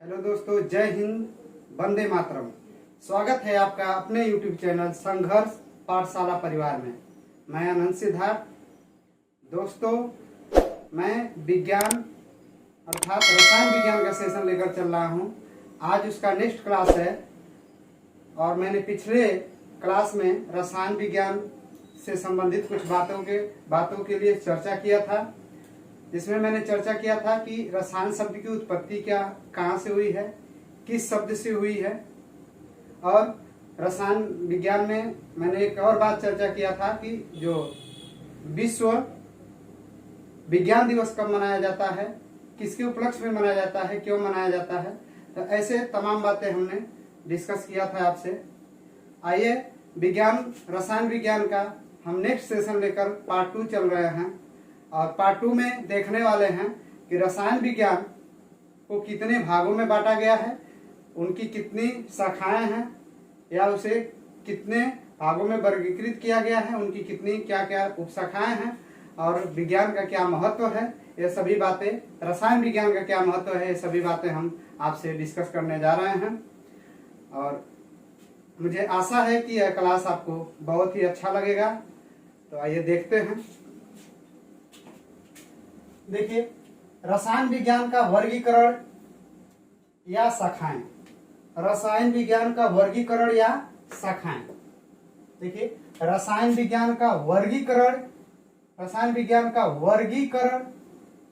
Hello दोस्तों, जय हिंद, वंदे मातरम। स्वागत है आपका अपने YouTube चैनल संघर्ष पाठशाला परिवार में। मैं अनंत सिद्धार्थ। दोस्तों, मैं विज्ञान अर्थात रसायन विज्ञान का सेशन लेकर चल रहा हूं। आज उसका नेक्स्ट क्लास है और मैंने पिछले क्लास में रसायन विज्ञान से संबंधित कुछ बातों के लिए चर्चा किया था, जिसमें मैंने चर्चा किया था कि रसायन शब्द की उत्पत्ति कहाँ से हुई है, किस शब्द से हुई है। और रसायन विज्ञान में मैंने एक और बात चर्चा किया था कि जो विश्व विज्ञान दिवस कब मनाया जाता है, किसके उपलक्ष्य में मनाया जाता है, क्यों मनाया जाता है। तो ऐसे तमाम बातें हमने डिस्कस किया था आपसे। आइए, रसायन विज्ञान का हम नेक्स्ट सेशन लेकर पार्ट 2 चल रहे हैं और पार्ट 2 में देखने वाले हैं कि रसायन विज्ञान को कितने भागों में बांटा गया है, उनकी कितनी शाखाएं हैं या उसे कितने भागों में वर्गीकृत किया गया है, उनकी कितनी क्या क्या उपशाखाएं हैं और विज्ञान का क्या महत्व है। ये सभी बातें, रसायन विज्ञान का क्या महत्व है, ये सभी बातें हम आपसे डिस्कस करने जा रहे हैं। और मुझे आशा है कि यह क्लास आपको बहुत ही अच्छा लगेगा। तो आइए देखते हैं। देखिए, रसायन विज्ञान का वर्गीकरण या शाखाएं। रसायन विज्ञान का वर्गीकरण या शाखाएं। देखिए, रसायन विज्ञान का वर्गीकरण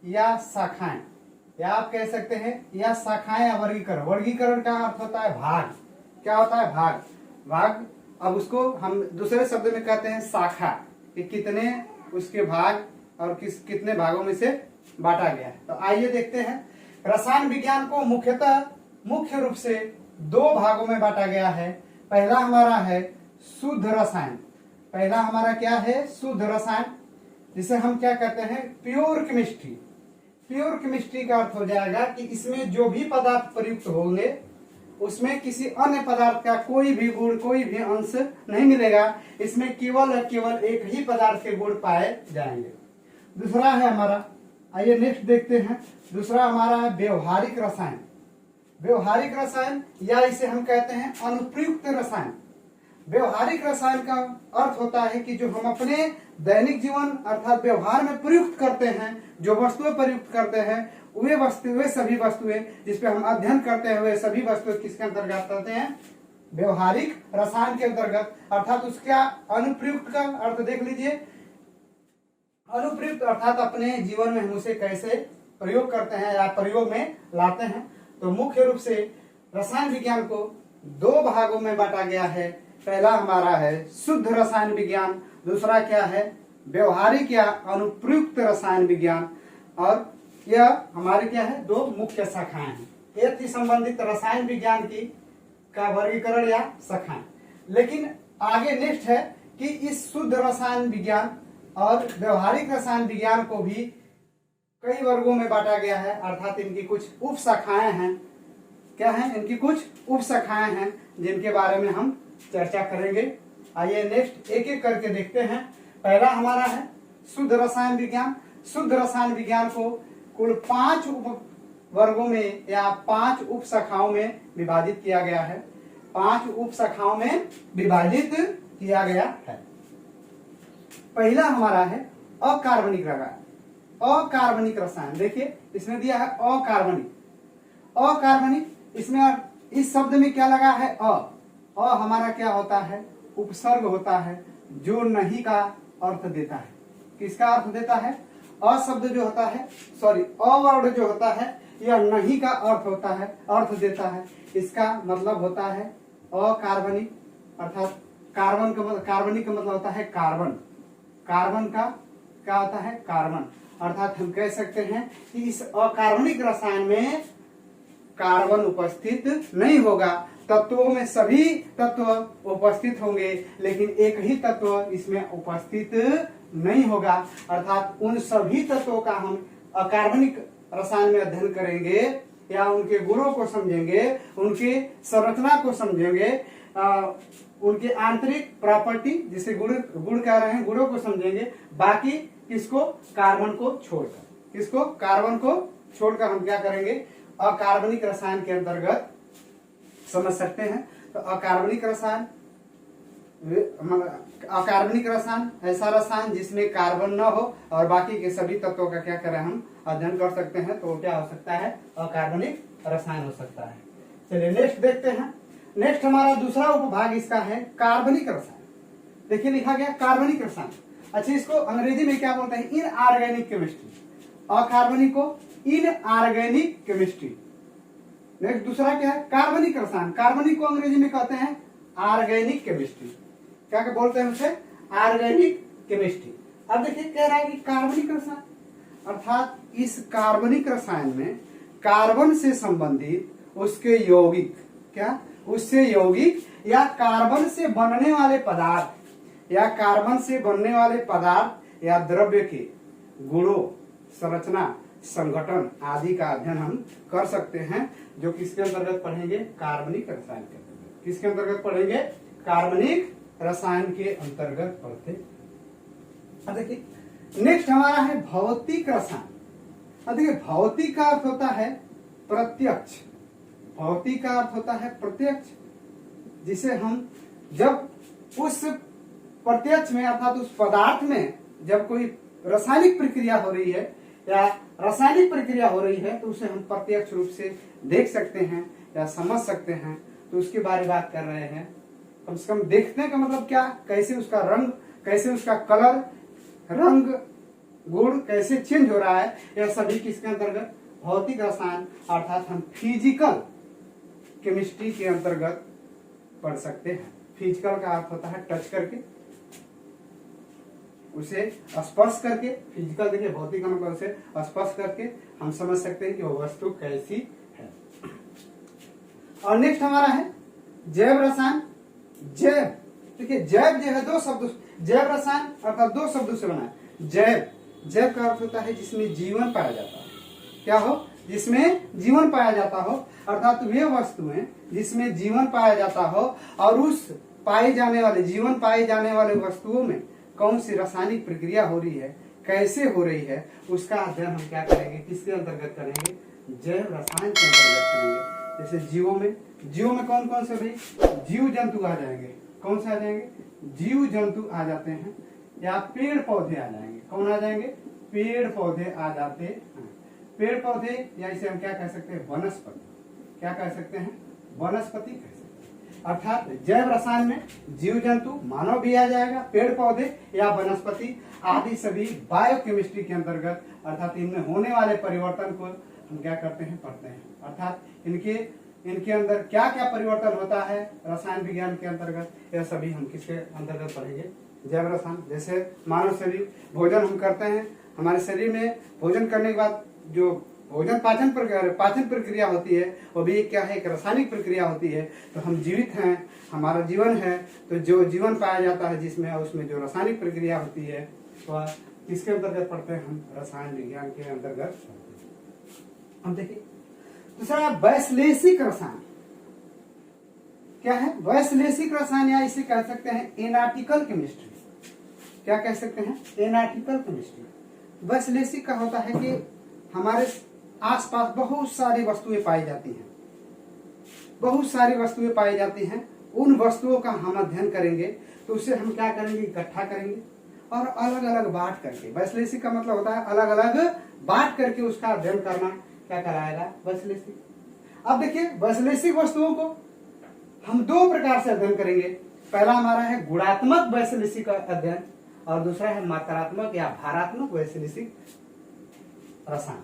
या शाखाएं, या आप कह सकते हैं या शाखाएं या वर्गीकरण। वर्गीकरण का अर्थ होता है भाग। क्या होता है? भाग। अब उसको हम दूसरे शब्द में कहते हैं शाखा, कि कितने उसके भाग और कितने भागों में से बांटा गया है। तो आइए देखते हैं। रसायन विज्ञान को मुख्य रूप से 2 भागों में बांटा गया है। पहला हमारा है शुद्ध रसायन। पहला हमारा क्या है? शुद्ध रसायन, जिसे हम क्या कहते हैं? Pure chemistry. प्योर केमिस्ट्री का अर्थ हो जाएगा कि इसमें जो भी पदार्थ प्रयुक्त होंगे उसमें किसी अन्य पदार्थ का कोई भी गुण, कोई भी अंश नहीं मिलेगा। इसमें केवल एक ही पदार्थ के गुण पाए जाएंगे। दूसरा है हमारा, आइए नेक्स्ट देखते हैं। दूसरा हमारा है व्यवहारिक रसायन। व्यवहारिक रसायन या इसे हम कहते हैं अनुप्रयुक्त रसायन। व्यवहारिक रसायन का अर्थ होता है कि जो हम अपने दैनिक जीवन अर्थात व्यवहार में प्रयुक्त करते हैं, जो वस्तुएं प्रयुक्त करते हैं, वे सभी वस्तुएं जिस पे हम अध्ययन करते हैं, वे सभी वस्तुएं किसके अंतर्गत आते हैं? व्यवहारिक रसायन के अंतर्गत। अर्थात उसका अनुप्रयुक्त का अर्थ देख लीजिए। अनुप्रयुक्त अर्थात अपने जीवन में हम उसे कैसे प्रयोग करते हैं या प्रयोग में लाते हैं। तो मुख्य रूप से रसायन विज्ञान को 2 भागों में बांटा गया है। पहला हमारा है शुद्ध रसायन विज्ञान, दूसरा क्या है? व्यवहारिक या अनुप्रयुक्त रसायन विज्ञान। और यह हमारे क्या है? 2 मुख्य शाखाएं हैं। एक थी संबंधित रसायन विज्ञान का वर्गीकरण या शाखाएं। लेकिन आगे नेक्स्ट है कि इस शुद्ध रसायन विज्ञान और व्यवहारिक रसायन विज्ञान को भी कई वर्गों में बांटा गया है, अर्थात इनकी कुछ उप शाखाएं हैं। क्या है? इनकी कुछ उप शाखाएं हैं जिनके बारे में हम चर्चा करेंगे। आइए नेक्स्ट एक एक करके देखते हैं। पहला हमारा है शुद्ध रसायन विज्ञान। शुद्ध रसायन विज्ञान को कुल 5 उप वर्गों में या 5 उप शाखाओं में विभाजित किया गया है। 5 उप शाखाओं में विभाजित किया गया है। पहला हमारा है अकार्बनिक रसायन। देखिए, इसमें दिया है अकार्बनिक। इसमें इस शब्द में क्या लगा है? हमारा क्या होता है? उपसर्ग होता है, जो नहीं का अर्थ देता है। किसका अर्थ देता है? शब्द जो होता है, वर्ड जो होता है, यह नहीं का अर्थ देता है। इसका मतलब होता है अकार्बनिक, अर्थात कार्बनिक का मतलब होता है कार्बन। कार्बन का क्या होता है? कार्बन। अर्थात हम कह सकते हैं कि इस अकार्बनिक रसायन में कार्बन उपस्थित नहीं होगा। तत्वों में सभी तत्व उपस्थित होंगे, लेकिन एक ही तत्व इसमें उपस्थित नहीं होगा। अर्थात उन सभी तत्वों का हम अकार्बनिक रसायन में अध्ययन करेंगे या उनके गुणों को समझेंगे, उनके संरचना को समझेंगे, उनके आंतरिक प्रॉपर्टी जिसे गुण कह रहे हैं, गुणों को समझेंगे। बाकी कार्बन को छोड़कर हम क्या करेंगे? अकार्बनिक रसायन के अंतर्गत समझ सकते हैं। तो अकार्बनिक रसायन ऐसा रसायन जिसमें कार्बन न हो और बाकी के सभी तत्वों का क्या करें हम अध्ययन कर सकते हैं, तो वो क्या हो सकता है, अकार्बनिक रसायन हो सकता है। चलिए नेक्स्ट देखते हैं। नेक्स्ट हमारा दूसरा उपभाग इसका है कार्बनिक रसायन। देखिए लिखा गया कार्बनिक रसायन। अच्छा, इसको अंग्रेजी में क्या बोलते हैं, इनऑर्गेनिक केमिस्ट्री। अकार्बनिक को इनऑर्गेनिक केमिस्ट्री। नेक्स्ट दूसरा क्या है, कार्बनिक रसायन। कार्बनिक को अंग्रेजी में कहते हैं ऑर्गेनिक केमिस्ट्री। क्या बोलते हैं उसे, ऑर्गेनिक केमिस्ट्री। अब देखिए कह रहा है कि कार्बनिक रसायन, अर्थात इस कार्बनिक रसायन में कार्बन से संबंधित उसके यौगिक, क्या उससे यौगिक या कार्बन से बनने वाले पदार्थ या कार्बन से बनने वाले पदार्थ या द्रव्य के गुणों, संरचना, संगठन आदि का अध्ययन हम कर सकते हैं, जो किसके अंतर्गत पढ़ेंगे, कार्बनिक रसायन के अंतर्गत। किसके अंतर्गत पढ़ेंगे, कार्बनिक रसायन के अंतर्गत पढ़ते। अब देखिए नेक्स्ट हमारा है भौतिक रसायन। अब देखिए भौतिक का अर्थ होता है प्रत्यक्ष। भौतिक का अर्थ होता है प्रत्यक्ष, जिसे हम जब उस प्रत्यक्ष में अर्थात उस पदार्थ में जब कोई रासायनिक प्रक्रिया हो रही है या रासायनिक प्रक्रिया हो रही है तो उसे हम प्रत्यक्ष रूप से देख सकते हैं या समझ सकते हैं। तो उसके बारे में बात कर रहे हैं। कम से कम देखने का मतलब क्या, कैसे उसका रंग, कैसे उसका कलर, रंग गुण कैसे चेंज हो रहा है, यह सभी किसके अंतर्गत, भौतिक रसायन अर्थात हम फिजिकल केमिस्ट्री के अंतर्गत पढ़ सकते हैं। फिजिकल का अर्थ होता है टच करके, उसे स्पर्श करके। फिजिकल देखिए भौतिक का मतलब उसे स्पर्श करके हम समझ सकते हैं कि वो वस्तु कैसी है। और नेक्स्ट हमारा है जैव रसायन। जैव, देखिए जैव जो है दो शब्द, जैव रसायन अर्थात दो शब्दों से बना है। जैव, जैव का अर्थ होता है जिसमें जीवन पाया जाता है। क्या हो, जिसमें जीवन पाया जाता हो, अर्थात वे वस्तुएं जिसमें जीवन पाया जाता हो और उस पाए जाने वाले जीवन पाए जाने वाले वस्तुओं में कौन सी रासायनिक प्रक्रिया हो रही है, कैसे हो रही है, उसका अध्ययन हम क्या करेंगे, किसके अंतर्गत करेंगे, जैव रसायन के अंतर्गत करेंगे। जैसे जीवों में कौन कौन से भाई जीव जंतु आ जाएंगे, कौन से आ जाएंगे, जीव जंतु आ जाते हैं, या पेड़ पौधे आ जाएंगे। कौन आ जाएंगे, पेड़ पौधे आ जाते हैं। पेड़ पौधे या इसे हम क्या कह सकते हैं, वनस्पति। क्या कह सकते हैं, वनस्पति कह सकते हैं। अर्थात जैव रसायन में जीव जंतु, मानव भी आ जाएगा, पेड़ पौधे या वनस्पति आदि सभी बायोकेमिस्ट्री के अंतर्गत, अर्थात इनमें होने वाले परिवर्तन को हम क्या करते हैं, पढ़ते हैं। अर्थात इनके अंदर क्या क्या परिवर्तन होता है रसायन विज्ञान के अंतर्गत, यह सभी हम किसके अंतर्गत पढ़ेंगे, जैव रसायन। जैसे मानव शरीर, भोजन हम करते हैं, हमारे शरीर में भोजन करने के बाद जो भोजन पाचन प्रक्रिया होती है वो भी क्या है, एक रासायनिक प्रक्रिया होती है। तो हम जीवित हैं, हमारा जीवन है, तो जो जीवन पाया जाता है जिसमें उसमें जो रासायनिक प्रक्रिया होती है तो किसके अंतर्गत पढ़ते हैं, हम रसायन विज्ञान के अंतर्गत। हम देखिए दूसरा वैश्लेषिक रसायन। क्या है, वैश्लेषिक रसायन या इसे कह सकते हैं एनालिटिकल केमिस्ट्री। क्या कह सकते हैं, एनालिटिकल केमिस्ट्री। वैश्लेषिक का होता है कि हमारे आसपास बहुत सारी वस्तुएं पाई जाती हैं, बहुत सारी वस्तुएं पाई जाती हैं। उन वस्तुओं का हम अध्ययन करेंगे तो उसे हम क्या करेंगे, इकट्ठा करेंगे और अलग अलग बांट करके। वैश्लेषिक का मतलब होता है अलग अलग बांट करके उसका अध्ययन करना, क्या कहलाएगा, वैश्लेषिक। अब देखिए वैश्लेषिक वस्तुओं को हम दो प्रकार से अध्ययन करेंगे। पहला हमारा है गुणात्मक वैश्लेषिक अध्ययन और दूसरा है मात्रात्मक या भारात्मक वैश्लेषिक रसायन।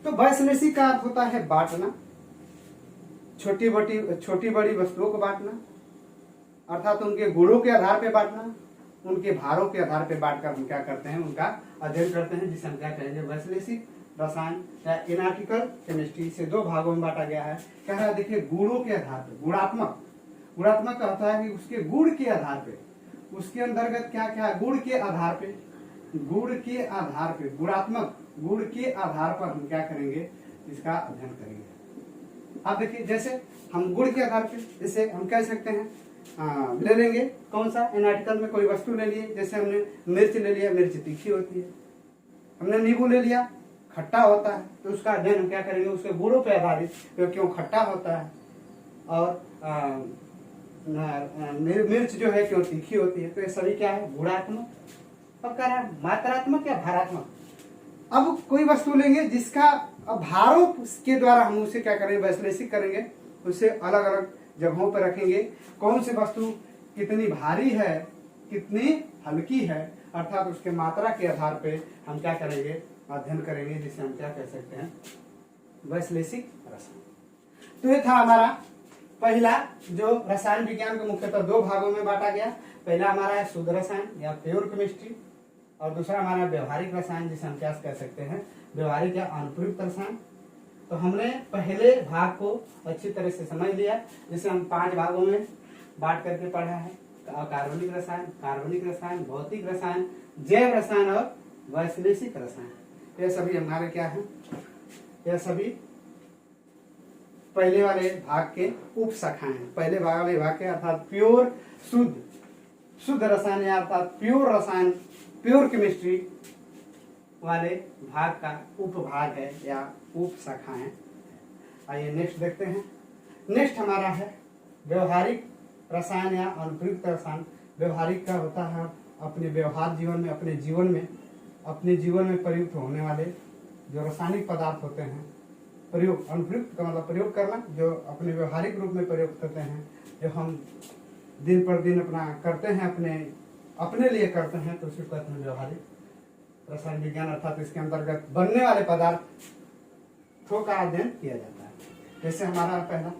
तो वैश्लेषिक का अर्थ होता है बांटना, छोटी बड़ी वस्तुओं को बांटना, अर्थात उनके गुणों के आधार पे बांटना, उनके भारों के आधार पे बांटकर हम क्या करते हैं, उनका अध्ययन करते हैं, जिसे हम क्या कहेंगे, वैश्लेषिक रसायन या एनालिटिकल केमिस्ट्री। से दो भागों में बांटा गया है। कह रहा है देखिए गुणों के आधार पे, गुणात्मक का होता है कि उसके गुण के आधार पे, उसके अंतर्गत क्या क्या गुण के आधार पे, गुणात्मक गुण के आधार पर हम क्या करेंगे, इसका अध्ययन करेंगे। अब देखिए जैसे हम गुण के आधार पे, जैसे हम कह सकते हैं ले लेंगे कौन सा, एनालिटिकल में कोई वस्तु ले लिए, जैसे हमने मिर्च ले लिया, मिर्च तीखी होती है। हमने नींबू ले लिया, खट्टा होता है तो उसका अध्ययन हम क्या करेंगे, उसके गुणों पर आधारित तो क्यों खट्टा होता है, और मिर्च जो है क्यों तीखी होती है। तो ये सभी क्या है, गुणात्मक, अब कह रहा है मात्रात्मक या भारात्मक। अब कोई वस्तु लेंगे जिसका अब भारों के द्वारा हम उसे क्या करेंगे, विश्लेषित करेंगे, उसे अलग अलग जगहों पर रखेंगे, कौन सी वस्तु कितनी भारी है कितनी हल्की है, अर्थात उसके मात्रा के आधार पे हम क्या करेंगे, अध्ययन करेंगे, जिसे हम क्या कह सकते हैं, वैश्लेषिक रसायन। तो ये था हमारा पहला, जो रसायन विज्ञान को मुख्यतः दो भागों में बांटा गया। पहला हमारा है शुद्ध रसायन या प्योर केमिस्ट्री, और दूसरा हमारा व्यवहारिक रसायन, जिसे हम क्या कह सकते हैं, व्यवहारिक या अनुप्रयुक्त रसायन। तो हमने पहले भाग को अच्छी तरह से समझ लिया, जिसे हम 5 भागों में बांट करके पढ़ा है। कार्बनिक रसायन, भौतिक रसायन, जैव रसायन और वैश्लेषिक रसायन। ये सभी हमारे क्या है, यह सभी पहले वाले भाग के उप शाखाएं हैं। पहले वाले भाग के अर्थात प्योर शुद्ध रसायन या अर्थात प्योर रसायन, प्योर केमिस्ट्री वाले भाग का उपभाग है या उप शाखा है। आइए नेक्स्ट देखते हैं। नेक्स्ट हमारा है व्यवहारिक रसायन या अनुप्रयुक्त रसायन। व्यवहारिक का होता है अपने व्यवहार जीवन में, अपने जीवन में प्रयुक्त होने वाले जो रासायनिक पदार्थ होते हैं। प्रयोग, अनुप्रयुक्त का मतलब प्रयोग करना, जो अपने व्यवहारिक रूप में प्रयोग करते हैं, जो हम दिन पर दिन अपना करते हैं, अपने लिए करते हैं, तो उसी को कहते हैं व्यवहारिक रसायन विज्ञान। अर्थात इसके अंतर्गत बनने वाले पदार्थों का अध्ययन किया जाता है। जैसे हमारा पहला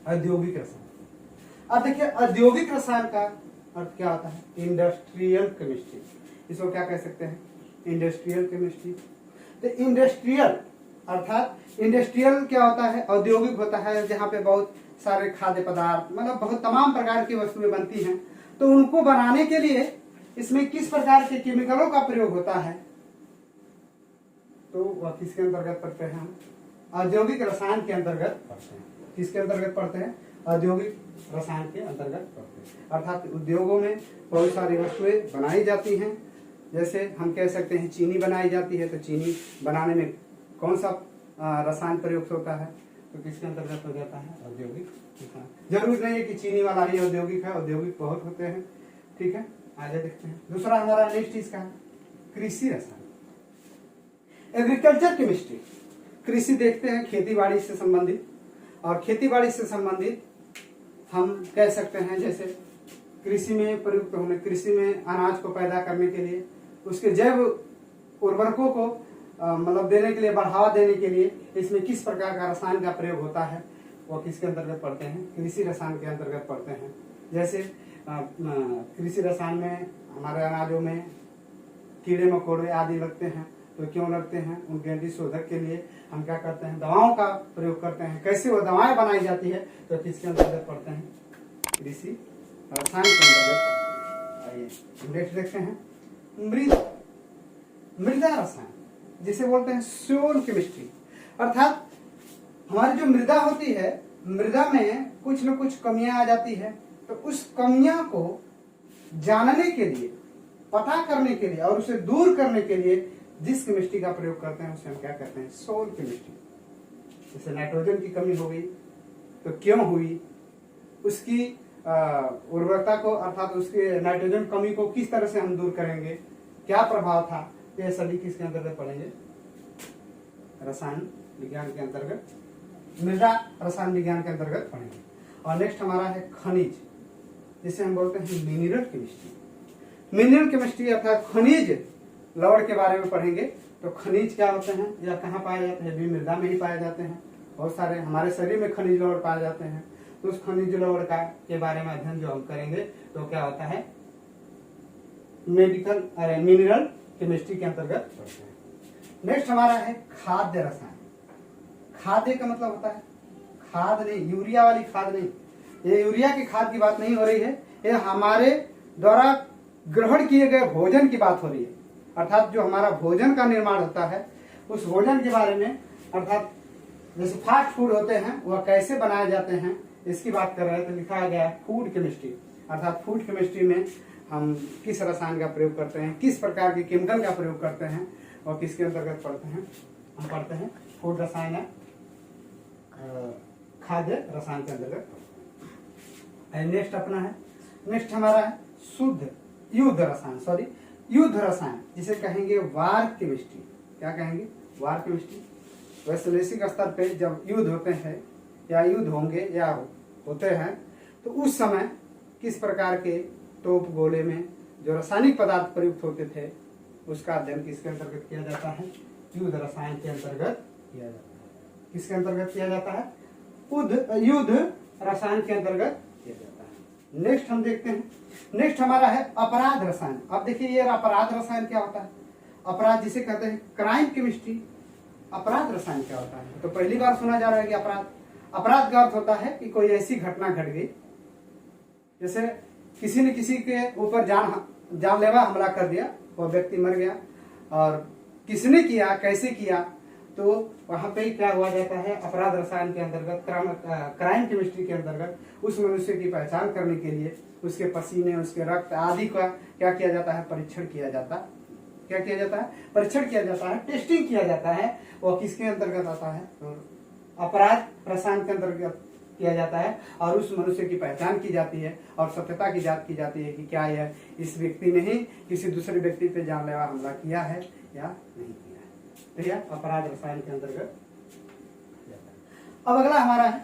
औद्योगिक रसायन। अब देखिए औद्योगिक रसायन का अर्थ क्या होता है, इंडस्ट्रियल केमिस्ट्री। इसको क्या कह सकते हैं, इंडस्ट्रियल केमिस्ट्री। तो इंडस्ट्रियल अर्थात इंडस्ट्रियल क्या होता है, औद्योगिक होता है, जहाँ पे बहुत सारे खाद्य पदार्थ, मतलब बहुत तमाम प्रकार की वस्तुएं बनती हैं। तो उनको बनाने के लिए इसमें किस प्रकार के केमिकलों का प्रयोग होता है, तो वह किसके अंतर्गत पढ़ते हैं, हम औद्योगिक रसायन के अंतर्गत पढ़ते हैं। किसके अंतर्गत पढ़ते हैं, औद्योगिक रसायन के अंतर्गत पढ़ते हैं। अर्थात उद्योगों में बहुत सारी वस्तुएं बनाई जाती हैं। जैसे हम कह सकते हैं चीनी बनाई जाती है, तो चीनी बनाने में कौन सा रसायन प्रयुक्त होता है, तो किसके अंतर्गत हो जाता है, औद्योगिक रसायन। जरूर नहीं है कि चीनी वाला ही औद्योगिक है, औद्योगिक बहुत होते हैं। ठीक है, आगे देखते हैं। दूसरा हमारा नेक्स्ट इसका कृषि रसायन, एग्रीकल्चर केमिस्ट्री। कृषि देखते हैं खेती बाड़ी से संबंधित, और खेती बाड़ी से संबंधित हम कह सकते हैं जैसे कृषि में प्रयुक्त होने, कृषि में अनाज को पैदा करने के लिए, उसके जैव उर्वरकों को मतलब देने के लिए, बढ़ावा देने के लिए इसमें किस प्रकार का रसायन का प्रयोग होता है, वो किसके अंतर्गत पढ़ते हैं, कृषि रसायन के अंतर्गत पढ़ते हैं। जैसे कृषि रसायन में हमारे अनाजों में कीड़े मकोड़े आदि लगते हैं, तो क्यों लगते हैं, उनके अंतिशोधक के लिए हम क्या करते हैं, दवाओं का प्रयोग करते हैं। कैसे वो दवाएं बनाई जाती है, तो किसके अंतर्गत पढ़ते हैं, कृषि रसायन के अंतर्गत। आइए नेक्स्ट देखते हैं मृदा रसायन, जिसे बोलते हैं सोल केमिस्ट्री। अर्थात हमारी जो मृदा होती है, मृदा में कुछ न कुछ कमियां आ जाती है, तो उस कमियां को जानने के लिए, पता करने के लिए और उसे दूर करने के लिए जिस केमिस्ट्री का प्रयोग करते हैं उसे हम क्या कहते हैं, सोल केमिस्ट्री। जैसे नाइट्रोजन की कमी हो गई तो क्यों हुई, उसकी उर्वरता को अर्थात उसके नाइट्रोजन कमी को किस तरह से हम दूर करेंगे, क्या प्रभाव था, ये सभी किसके अंतर्गत पढ़ेंगे, रसायन विज्ञान के अंतर्गत, मृदा रसायन विज्ञान के अंतर्गत पढ़ेंगे। और नेक्स्ट हमारा है खनिज, जिसे हम बोलते हैं मिनरल केमिस्ट्री। मिनरल केमिस्ट्री अर्थात खनिज लवण के बारे में पढ़ेंगे। तो खनिज क्या होते हैं या कहाँ पाए जाते हैं, भी मृदा में ही पाए जाते हैं। बहुत सारे हमारे शरीर में खनिज लवण पाए जाते हैं, तो उस खनिज लवण का के बारे में अध्ययन जो हम करेंगे तो क्या होता है, मिनरल केमिस्ट्री के अंतर्गत पढ़ते हैं। नेक्स्ट हमारा है खाद्य रसायन। खाद्य का मतलब होता है खाद नहीं, यूरिया वाली खाद नहीं, ये यूरिया की खाद की बात नहीं हो रही है, ये हमारे द्वारा ग्रहण किए गए भोजन की बात हो रही है। अर्थात जो हमारा भोजन का निर्माण होता है उस भोजन के बारे में, अर्थात जैसे फास्ट फूड होते हैं वह कैसे बनाए जाते हैं इसकी बात कर रहे हैं। तो लिखा गया है फूड केमिस्ट्री। अर्थात फूड केमिस्ट्री में हम किस रसायन का प्रयोग करते हैं, किस प्रकार के केमिकल का प्रयोग करते हैं, और किसके अंतर्गत पढ़ते हैं, हम पढ़ते हैं फूड रसायन, खाद्य रसायन के अंतर्गत। नेक्स्ट अपना है, नेक्स्ट हमारा है शुद्ध युद्ध रसायन, युद्ध रसायन, जिसे कहेंगे वार केमिस्ट्री। क्या कहेंगे, वार केमिस्ट्री। वैश्विक स्तर पे जब युद्ध होते हैं या युद्ध होंगे या होते हैं तो उस समय किस प्रकार के तोप गोले में जो रासायनिक पदार्थ प्रयुक्त होते थे उसका अध्ययन किसके अंतर्गत किया जाता है, युद्ध रसायन के अंतर्गत किया जाता है। किसके अंतर्गत किया जाता है, युद्ध रसायन के अंतर्गत किया जाता है। नेक्स्ट हम देखते हैं, नेक्स्ट हमारा है अपराध रसायन। अब देखिए ये अपराध रसायन क्या होता है, अपराध जिसे कहते हैं क्राइम केमिस्ट्री। अपराध रसायन क्या होता है, तो पहली बार सुना जा रहा है कि अपराध का अर्थ होता है कि कोई ऐसी घटना घट गई, जैसे किसी ने किसी के ऊपर जानलेवा हमला कर दिया, वो व्यक्ति मर गया, और किसने किया, कैसे किया, तो वहां पे क्या हुआ जाता है, अपराध रसायन के अंतर्गत, क्राइम केमिस्ट्री के अंतर्गत उस मनुष्य की पहचान करने के लिए उसके पसीने, उसके रक्त आदि का क्या किया जाता है, परीक्षण किया जाता है। क्या किया जाता है, परीक्षण किया जाता है, टेस्टिंग किया जाता है। वो किसके अंतर्गत आता है, अपराध रसायन के अंतर्गत किया जाता है, और उस मनुष्य की पहचान की जाती है और सत्यता की जांच की जाती है कि क्या यह इस व्यक्ति ने ही किसी दूसरे व्यक्ति पे जानलेवा हमला किया है या नहीं किया है। तो यह अपराध रसायन के अंतर्गत जाता है। अब अगला हमारा है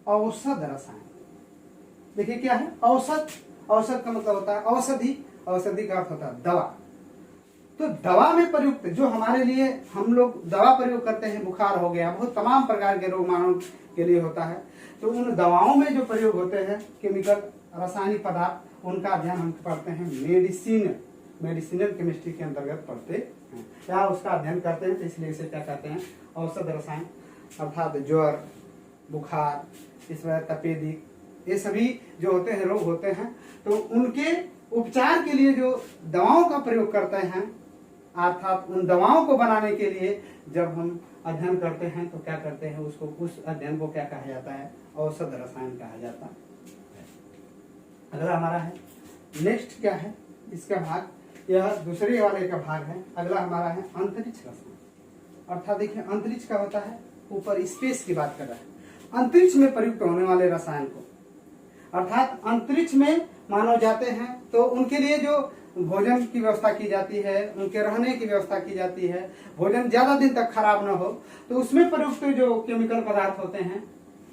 औषध रसायन। देखिए क्या है औषध, औषध का मतलब होता है औषधि, औषधि का अर्थ होता है दवा। तो दवा में प्रयुक्त जो हमारे लिए हम लोग दवा प्रयोग करते हैं, बुखार हो गया, बहुत तमाम प्रकार के रोग मानव के लिए होता है, तो उन दवाओं में जो प्रयोग होते हैं केमिकल रासायनिक पदार्थ, उनका अध्ययन हम पढ़ते हैं मेडिसिनल केमिस्ट्री के अंतर्गत पढ़ते हैं या उसका अध्ययन करते हैं। तो इसलिए इसे क्या कहते हैं, औषध रसायन। अर्थात ज्वर, बुखार, इस तरह तपेदिक, ये सभी जो होते हैं रोग होते हैं, तो उनके उपचार के लिए जो दवाओं का प्रयोग करते हैं, अर्थात उन दवाओं को बनाने के लिए जब हम अध्ययन करते हैं तो क्या करते हैं, उसको उस अध्ययन को क्या कहा जाता है, औषध रसायन कहा जाता है। अगला हमारा है नेक्स्ट क्या है, इसका भाग, यह दूसरे वाले का भाग है। अगला हमारा है अंतरिक्ष रसायन। अर्थात देखिए अंतरिक्ष का होता है, ऊपर स्पेस की बात कर रहा है, अंतरिक्ष में प्रयुक्त होने वाले रसायन को, अर्थात अंतरिक्ष में मानव जाते हैं तो उनके लिए जो भोजन की व्यवस्था की जाती है, उनके रहने की व्यवस्था की जाती है, भोजन ज्यादा दिन तक खराब न हो, तो उसमें प्रयुक्त जो केमिकल पदार्थ होते हैं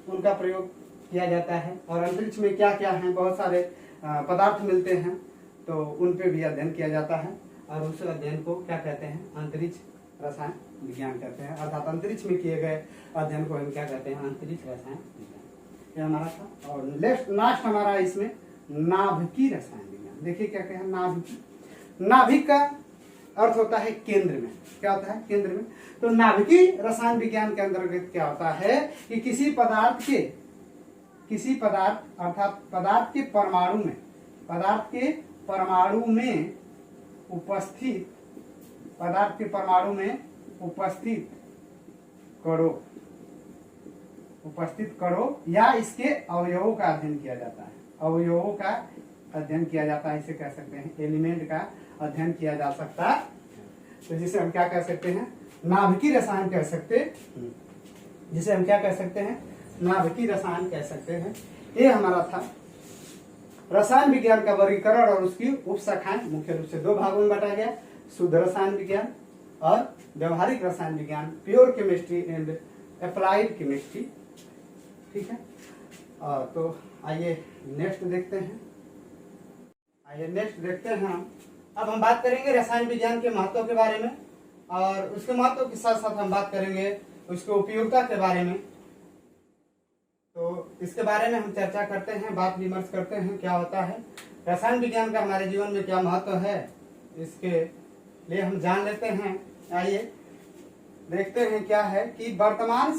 उनका प्रयोग किया जाता है। और अंतरिक्ष में क्या क्या है, बहुत सारे पदार्थ मिलते हैं, तो उन पे भी अध्ययन किया जाता है, और उस अध्ययन को क्या कहते हैं, अंतरिक्ष रसायन विज्ञान कहते हैं। अर्थात अंतरिक्ष में किए गए अध्ययन को हम क्या कहते हैं, अंतरिक्ष रसायन विज्ञान। ये हमारा था। और लास्ट हमारा इसमें नाभिकीय रसायन विज्ञान। देखिए क्या क्या है, नाभिक का अर्थ होता है केंद्र में। क्या होता है, केंद्र में। तो नाभिकीय रसायन विज्ञान के अंतर्गत क्या होता है कि किसी पदार्थ अर्थात पदार्थ के परमाणु में उपस्थित कणों या इसके अवयवों का अध्ययन किया जाता है। अवयवों का अध्ययन किया जाता है, इसे कह सकते हैं एलिमेंट का अध्ययन किया जा सकता है। तो जिसे हम क्या कह सकते हैं, नाभिकीय रसायन कह सकते हैं, जिसे हम क्या कह सकते हैं, नाभिकीय रसायन कह सकते हैं। ये हमारा था रसायन विज्ञान का वर्गीकरण और उसकी उपशाखाएं मुख्य रूप से दो भागों में बांटा गया, शुद्ध रसायन विज्ञान और व्यवहारिक रसायन विज्ञान, pure chemistry and applied chemistry. ठीक है, तो आइए नेक्स्ट देखते हैं। अब हम बात करेंगे रसायन विज्ञान के महत्व के बारे में, और उसके महत्व के साथ साथ हम बात करेंगे उसके उपयोगिता के बारे में। तो इसके बारे में हम चर्चा करते हैं, बात विमर्श करते हैं, क्या होता है रसायन विज्ञान का हमारे जीवन में क्या महत्व है, इसके लिए हम जान लेते हैं। आइए देखते हैं क्या है कि वर्तमान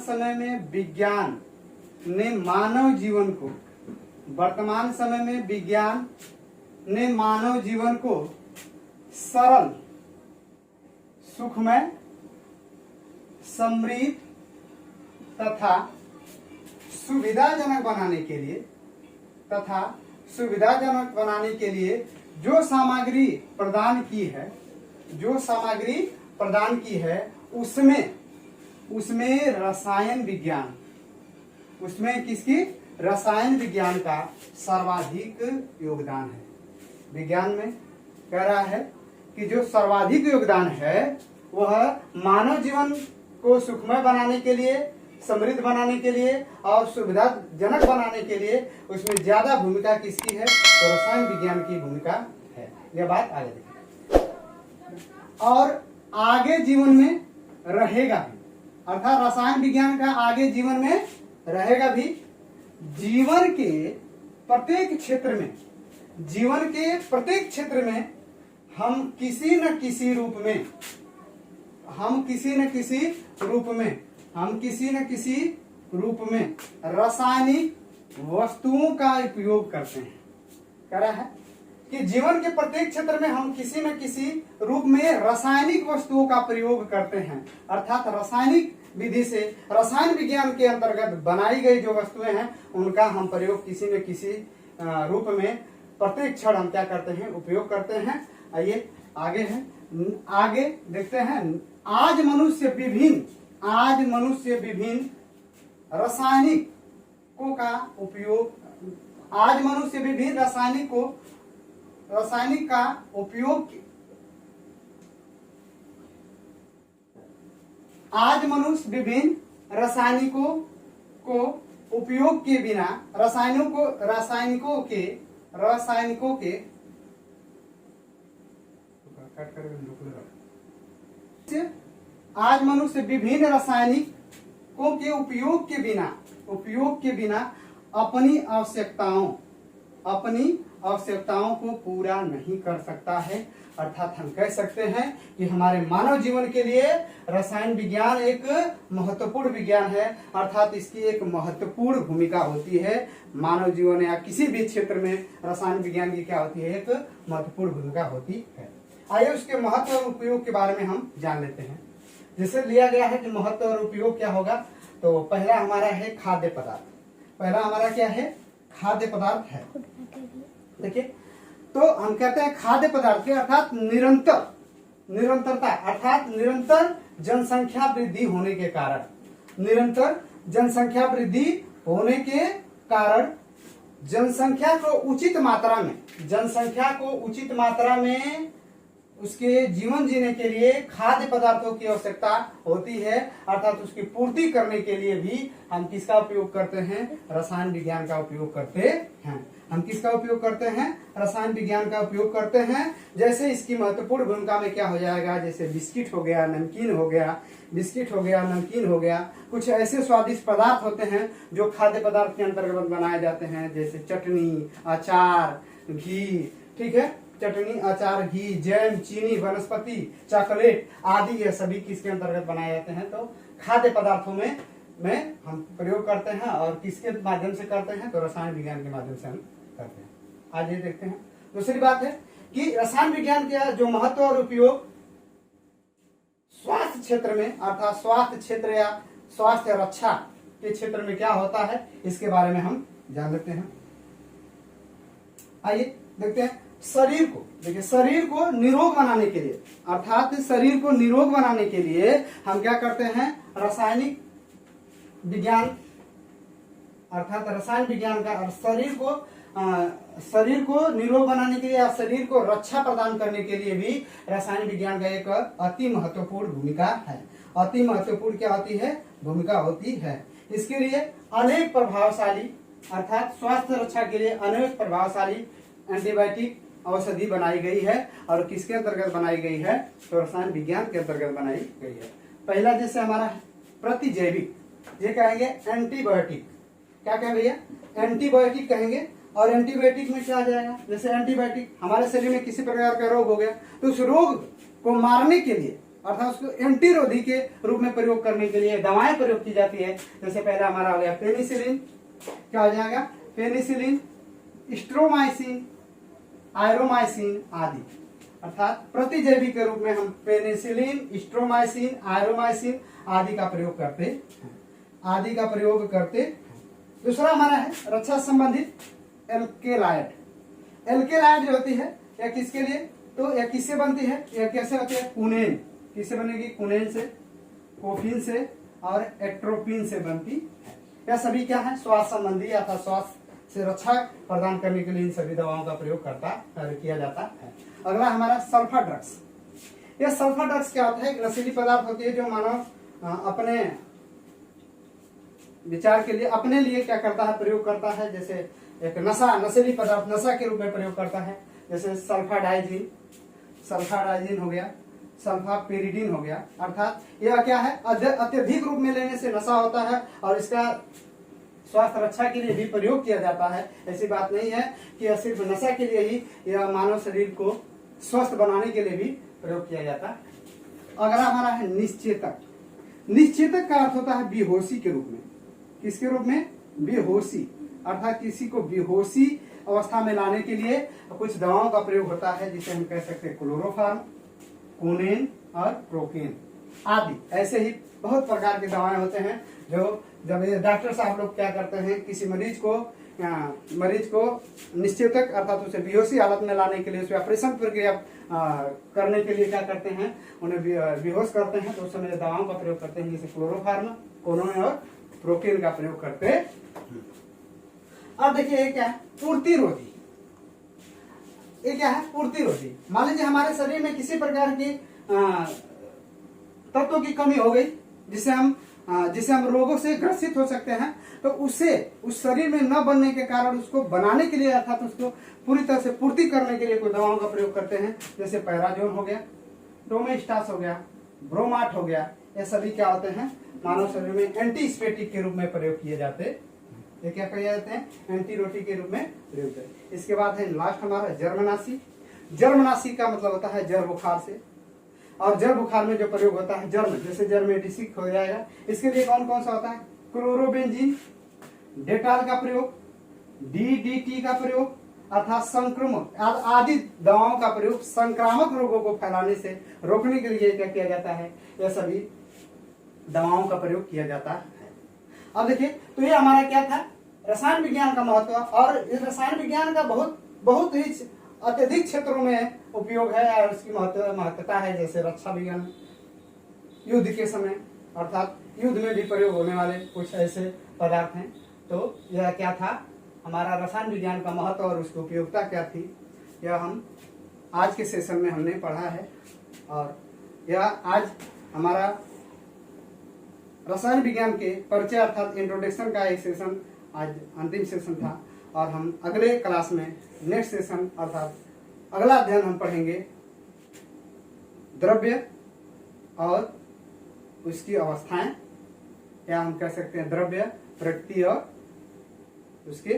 समय में विज्ञान ने मानव जीवन को सरल, सुखमय, समृद्ध तथा सुविधाजनक बनाने के लिए जो सामग्री प्रदान की है जो सामग्री प्रदान की है उसमें रसायन विज्ञान, उसमें किसकी रसायन विज्ञान का सर्वाधिक योगदान है। विज्ञान में कह रहा है कि जो सर्वाधिक योगदान है वह मानव जीवन को सुखमय बनाने के लिए, समृद्ध बनाने के लिए और सुविधाजनक बनाने के लिए उसमें ज्यादा भूमिका किसकी है, तो रसायन विज्ञान की भूमिका है। यह बात आगे देखिए। और आगे जीवन में रहेगा भी, अर्थात रसायन विज्ञान का आगे जीवन में रहेगा भी। जीवन के प्रत्येक क्षेत्र में हम किसी न किसी रूप में रासायनिक वस्तुओं का उपयोग करते हैं। कह रहा है कि जीवन के प्रत्येक क्षेत्र में हम किसी न किसी रूप में रासायनिक वस्तुओं का प्रयोग करते हैं, अर्थात रासायनिक विधि से रसायन विज्ञान के अंतर्गत बनाई गई जो वस्तुएं हैं उनका हम प्रयोग किसी न किसी रूप में प्रत्येक क्षण हम क्या करते हैं, उपयोग करते हैं। आइए आगे देखते हैं। आज मनुष्य विभिन्न रासायनिकों का उपयोग, आज मनुष्य विभिन्न रासायनिक का उपयोग, आज मनुष्य विभिन्न रासायनिकों को उपयोग के बिना रासायनिकों के आज मनुष्य विभिन्न रासायनिकों के उपयोग के बिना अपनी आवश्यकताओं को पूरा नहीं कर सकता है। अर्थात हम कह सकते हैं कि हमारे मानव जीवन के लिए रसायन विज्ञान एक महत्वपूर्ण विज्ञान है, अर्थात इसकी एक महत्वपूर्ण भूमिका होती है। मानव जीवन या किसी भी क्षेत्र में रसायन विज्ञान की क्या होती है, एक महत्वपूर्ण भूमिका होती है। आइए उसके महत्व और उपयोग के बारे में हम जान लेते हैं। जैसे लिया गया है कि महत्व और उपयोग क्या होगा, तो पहला हमारा है खाद्य पदार्थ। पहला हमारा क्या है, खाद्य पदार्थ है। देखिए, तो हम कहते हैं खाद्य पदार्थ के अर्थात निरंतरता, अर्थात निरंतर जनसंख्या वृद्धि होने के कारण जनसंख्या को उचित मात्रा में उसके जीवन जीने के लिए खाद्य पदार्थों की आवश्यकता होती है, अर्थात उसकी पूर्ति करने के लिए भी हम किसका उपयोग करते हैं, रसायन विज्ञान का उपयोग करते हैं। हम किसका उपयोग करते हैं, रसायन विज्ञान का उपयोग करते हैं। जैसे इसकी महत्वपूर्ण भूमिका में क्या हो जाएगा, जैसे बिस्किट हो गया, नमकीन हो गया, कुछ ऐसे स्वादिष्ट पदार्थ होते हैं जो खाद्य पदार्थ के अंतर्गत बनाए जाते हैं, जैसे चटनी, अचार, घी, ठीक है, चटनी, अचार, घी, जैम, चीनी, वनस्पति, चॉकलेट आदि ये सभी किसके अंतर्गत बनाए जाते हैं, तो खाद्य पदार्थों में हम प्रयोग करते हैं। और किसके माध्यम से करते हैं, तो रसायन विज्ञान के माध्यम से हम करते हैं। आज ये देखते हैं। दूसरी बात है कि रसायन विज्ञान का जो महत्व और उपयोग स्वास्थ्य क्षेत्र में, अर्थात स्वास्थ्य क्षेत्र या स्वास्थ्य रक्षा के क्षेत्र में क्या होता है, इसके बारे में हम जान लेते हैं। आइए देखते हैं। शरीर को निरोग बनाने के लिए, अर्थात शरीर को निरोग बनाने के लिए हम क्या करते हैं, रासायनिक विज्ञान, अर्थात रसायन विज्ञान का शरीर को निरोग बनाने के लिए या शरीर को रक्षा प्रदान करने के लिए भी रसायन विज्ञान का एक अति महत्वपूर्ण भूमिका है। अति महत्वपूर्ण क्या होती है, भूमिका होती है। इसके लिए अनेक प्रभावशाली, अर्थात स्वास्थ्य रक्षा के लिए अनेक प्रभावशाली एंटीबायोटिक औषधि बनाई गई है। और किसके अंतर्गत बनाई गई है, तो रसायन विज्ञान के अंतर्गत बनाई गई है। पहला जैसे हमारा प्रतिजैविक, ये कहेंगे एंटीबायोटिक, क्या कहें भैया, एंटीबायोटिक कहेंगे। और एंटीबायोटिक में क्या आ जाएगा, जैसे एंटीबायोटिक हमारे शरीर में किसी प्रकार का रोग हो गया तो उस रोग को मारने के लिए, अर्थात उसको एंटीरोधी के रूप में प्रयोग करने के लिए दवाएं प्रयोग की जाती है। जैसे पहला हमारा हो गया पेनिसिलिन, क्या हो जाएगा, पेनिसिलिन, स्ट्रोमाइसिन, आयरोमाइसिन आदि, अर्थात प्रतिजैविक के रूप में हम पेनिसिलिन, स्ट्रोमाइसिन, आयरोमाइसिन आदि का प्रयोग करते हैं। दूसरा हमारा है रक्षा संबंधित एल्केलाइड जो होती है, या किसके लिए, तो यह किससे बनती है, यह कैसे होती है, कुनेन। किससे बनेगी, कुनेन से, कोफिन से और एट्रोपिन से बनती है। यह सभी क्या है, स्वास्थ्य संबंधी अर्थात स्वास्थ्य से रक्षा प्रदान करने के लिए इन सभी दवाओं का प्रयोग किया जाता है। अगला हमारा सल्फा ड्रग्स। यह सल्फा ड्रग्स क्या होता है, एक नशीली पदार्थ होती है जो मानव अपने विचार के लिए अपने लिए क्या करता है, प्रयोग करता है। जैसे एक नशीली पदार्थ नशा के रूप में प्रयोग करता है। जैसे सल्फाडाइजिन हो गया, सल्फापेरिडिन हो गया। अर्थात यह क्या है, अत्यधिक रूप में लेने से नशा होता है और इसका स्वास्थ्य रक्षा के लिए भी प्रयोग किया जाता है। ऐसी बात नहीं है कि यह सिर्फ नशा के लिए ही, यह मानव शरीर को स्वस्थ बनाने के लिए भी प्रयोग किया जाता है। अगला हमारा है निश्चेतक। निश्चेतक का अर्थ होता है बेहोशी के रूप में। किसके रूप में, बेहोशी। अर्थात किसी को बेहोशी अवस्था में लाने के लिए कुछ दवाओं का प्रयोग होता है, जिसे हम कह सकते हैं क्लोरोफार्म, कोनेन और प्रोकेन आदि। ऐसे ही बहुत प्रकार की दवाएं होते हैं जो जब डॉक्टर साहब लोग क्या करते हैं, किसी मरीज को निश्चेतक अर्थात उसे बेहोशी हालत में लाने के लिए, उसे ऑपरेशन प्रक्रिया करने के लिए क्या करते हैं, उन्हें बेहोश करते हैं। तो उस समय दवाओं का प्रयोग करते हैं, जैसे क्लोरोफार्म, कोनेन और प्रोकेन का प्रयोग करते हैं। अब देखिए ये क्या है, पूर्तिरोधी। ये क्या है, पूर्तिरोधी। मान लीजिए हमारे शरीर में किसी प्रकार की तत्वों की कमी हो गई, जिसे हम रोगों से ग्रसित हो सकते हैं। तो उसे उस शरीर में न बनने के कारण उसको बनाने के लिए अर्थात उसको पूरी तरह से पूर्ति करने के लिए कोई दवाओं का प्रयोग करते हैं। जैसे पैराजोन हो गया, डोमेस्टास हो गया, ब्रोमाट हो गया। ये सभी क्या होते हैं, मानव शरीर में एंटीस्पेटिक के रूप में प्रयोग किए जाते हैं। ये क्या किए जाते हैं, एंटीरोटिक के रूप में प्रयोग करते हैं। इसके बाद है लास्ट हमारा जर्मनासी। जर्मनासी का मतलब होता है जड़ बुखार से, और जड़ बुखार में जो प्रयोग होता है जर्म, जैसे जर्मेटिसिक हो जाएगा। इसके लिए कौन कौन सा होता है, क्लोरोबेंजीन, डेटॉल का प्रयोग, DDT का प्रयोग अर्थात संक्रमक आदि दवाओं का प्रयोग संक्रामक रोगों को फैलाने से रोकने के लिए क्या किया जाता है, यह सभी दवाओं का प्रयोग किया जाता है। अब देखिए, तो ये हमारा क्या था, रसायन विज्ञान का महत्व। और इस रसायन विज्ञान का बहुत ही अत्यधिक क्षेत्रों में उपयोग है और इसकी महत्वता है। जैसे रक्षा विज्ञान, युद्ध के समय अर्थात युद्ध में भी प्रयोग होने वाले कुछ ऐसे पदार्थ हैं। तो यह क्या था, हमारा रसायन विज्ञान का महत्व और उसकी उपयोगिता क्या थी, यह हम आज के सेशन में हमने पढ़ा है। और यह आज हमारा रसायन विज्ञान के परिचय अर्थात इंट्रोडक्शन का एक सेशन आज अंतिम सेशन था। और हम अगले क्लास में नेक्स्ट सेशन अर्थात अगला अध्ययन हम पढ़ेंगे द्रव्य और उसकी अवस्थाएं, या हम कह सकते हैं द्रव्य, प्रकृति और उसके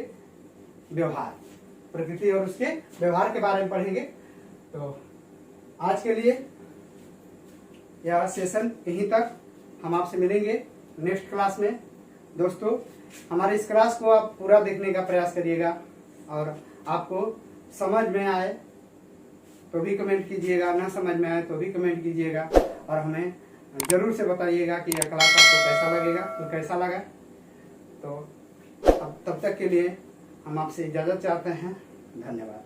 व्यवहार, प्रकृति और उसके व्यवहार के बारे में पढ़ेंगे। तो आज के लिए यह सेशन यहीं तक, हम आपसे मिलेंगे नेक्स्ट क्लास में। दोस्तों, हमारे इस क्लास को आप पूरा देखने का प्रयास करिएगा और आपको समझ में आए तो भी कमेंट कीजिएगा, ना समझ में आए तो भी कमेंट कीजिएगा और हमें जरूर से बताइएगा कि यह क्लास आपको कैसा लगेगा, तो कैसा लगा। तो अब तब तक के लिए हम आपसे इजाज़त चाहते हैं। धन्यवाद।